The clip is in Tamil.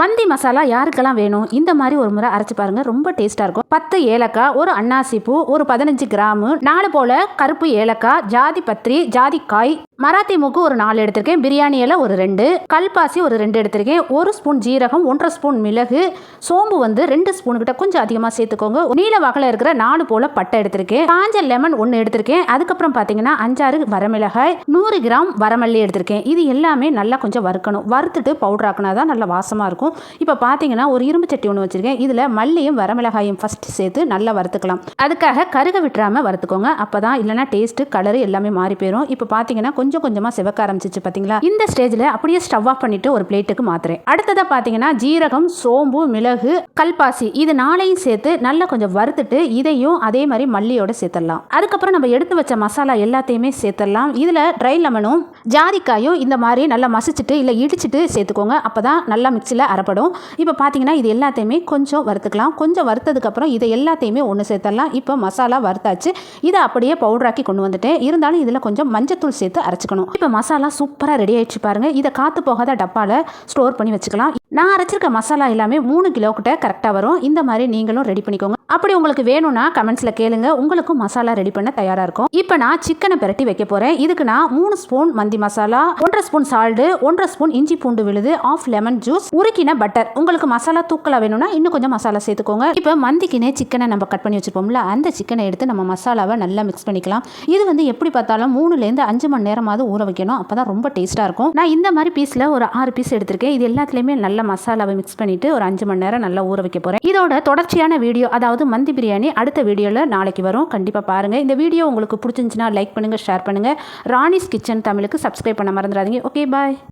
மந்தி மசாலா யாருக்கெல்லாம் வேணும் இந்த மாதிரி ஒரு முறை அரைச்சு பாருங்க, ரொம்ப டேஸ்டா இருக்கும். 10 ஏலக்காய், ஒரு அன்னாசி பூ, ஒரு 15 கிராம், 4 போல கருப்பு ஏலக்காய், ஜாதி பத்திரி, ஜாதிக்காய், மராத்தி மூக்கு ஒரு 4 எடுத்திருக்கேன், பிரியாணி இலை ஒரு 2, கல்பாசி ஒரு 2 எடுத்திருக்கேன், 1 ஸ்பூன் ஜீரகம், 1.5 ஸ்பூன் மிளகு, சோம்பு 2 ஸ்பூன் கிட்ட கொஞ்சம் அதிகமாக சேர்த்துக்கோங்க. நீல வகையில் இருக்கிற 4 போல பட்டை எடுத்திருக்கேன், காஞ்ச லெமன் 1 எடுத்திருக்கேன். அதுக்கப்புறம் பார்த்தீங்கன்னா 5-6 வரமிளகாய், 100 கிராம் வரமல்லி எடுத்திருக்கேன். இது எல்லாமே நல்லா கொஞ்சம் வறுக்கணும். வறுத்துட்டு பவுடர் ஆக்கினா தான் நல்லா வாசமாக இருக்கும். இப்போ பார்த்தீங்கன்னா ஒரு இரும்பு சட்டி ஒன்று வச்சிருக்கேன். இதில் மல்லியும் வரமிளகாயும் ஃபர்ஸ்ட் சேர்த்து நல்லா வறுத்துக்கலாம். அதுக்காக கருக விட்டுறாமல் வறுத்துக்கோங்க. அப்போ தான் இல்லைனா டேஸ்ட்டு கலரு எல்லாமே மாறி போயிடும். இப்போ பார்த்தீங்கன்னா கொஞ்சம் கொஞ்சமாக சிவக்க ஆரம்பிச்சிச்சு பார்த்தீங்களா? இந்த ஸ்டேஜில் அப்படியே ஸ்டவ் ஆஃப் பண்ணிட்டு ஒரு பிளேட்டுக்கு மாத்துறேன். அடுத்ததாக பார்த்தீங்கன்னா ஜீரகம், சோம்பு, மிளகு, கல்பாசி இது 4ஐயும் சேர்த்து நல்லா கொஞ்சம் வறுத்துட்டு இதையும் அதே மாதிரி மல்லியோட சேர்த்துடலாம். அதுக்கப்புறம் நம்ம எடுத்து வச்ச மசாலா எல்லாத்தையுமே சேர்த்துடலாம். இதில் ட்ரை லெமனும் ஜாதிக்காயும் இந்த மாதிரி நல்லா மசிச்சுட்டு இல்லை இடிச்சிட்டு சேர்த்துக்கோங்க. அப்போ தான் நல்லா மிக்சியில் அரைப்படும். இப்போ பார்த்தீங்கன்னா இது எல்லாத்தையுமே கொஞ்சம் வறுத்துக்கலாம். கொஞ்சம் வறுத்ததுக்கப்புறம் இதை எல்லாத்தையுமே ஒன்று சேர்த்துடலாம். இப்போ மசாலா வறுத்தாச்சு. இதை அப்படியே பவுடராக்கி கொண்டு வந்துட்டேன். இருந்தாலும் இதில் கொஞ்சம் மஞ்சத்தூள் சேர்த்து அரைச்சிக்கணும். இப்போ மசாலா சூப்பராக ரெடி ஆயிடுச்சு பாருங்க. இதை காற்று போகாத டப்பாவில் ஸ்டோர் பண்ணி வச்சுக்கலாம். நான் அரைச்சிருக்க மசாலா எல்லாமே 3 கிலோ கிட்ட கரெக்டாக வரும். இந்த மாதிரி நீங்களும் ரெடி பண்ணிக்கோங்க. அப்படி உங்களுக்கு வேணும்னா கமெண்ட்ஸில் கேளுங்க, உங்களுக்கும் மசாலா ரெடி பண்ண தயாராக இருக்கும். இப்போ நான் சிக்கனை பிரட்டி வைக்க போகிறேன். இதுக்கு நான் 3 ஸ்பூன் மந்தி மசாலா, 1.5 ஸ்பூன் சால்ட்டு, 1.5 ஸ்பூன் இஞ்சி பூண்டு விழுது, 1/2 லெமன் ஜூஸ், உருக்கின பட்டர். உங்களுக்கு மசாலா தூக்கலாக வேணும்னா இன்னும் கொஞ்சம் மசாலா சேர்த்துக்கோங்க. இப்போ மந்திக்குனே சிக்கனை நம்ம கட் பண்ணி வச்சுருப்போம்ல, அந்த சிக்கனை எடுத்து நம்ம மசாலாவை நல்லா மிக்ஸ் பண்ணிக்கலாம். இது எப்படி பார்த்தாலும் 3லேருந்து 5 மணி நேரமாவது ஊற வைக்கணும். அப்போ தான் ரொம்ப டேஸ்ட்டாக இருக்கும். நான் இந்த மாதிரி பீஸில் ஒரு 6 பீஸ் எடுத்திருக்கேன். இது எல்லாத்துலேயுமே நல்ல மசாலாவை மிக்ஸ் பண்ணிவிட்டு ஒரு 5 மணி நேரம் நல்லா ஊற வைக்க போகிறேன். இதோட தொடர்ச்சியான வீடியோ, அதாவது மந்தி பிரியாணி அடுத்த வீடியோவில் நாளைக்கு வரும். கண்டிப்பாக பாருங்கள். இந்த வீடியோ உங்களுக்கு பிடிச்சிருந்துச்சுன்னா லைக் பண்ணுங்கள், ஷேர் பண்ணுங்கள். ராணிஸ் கிச்சன் தமிழுக்கு சப்ஸ்கிரைப் பண்ண மறந்துடாதீங்க. ஓகே, பாய்.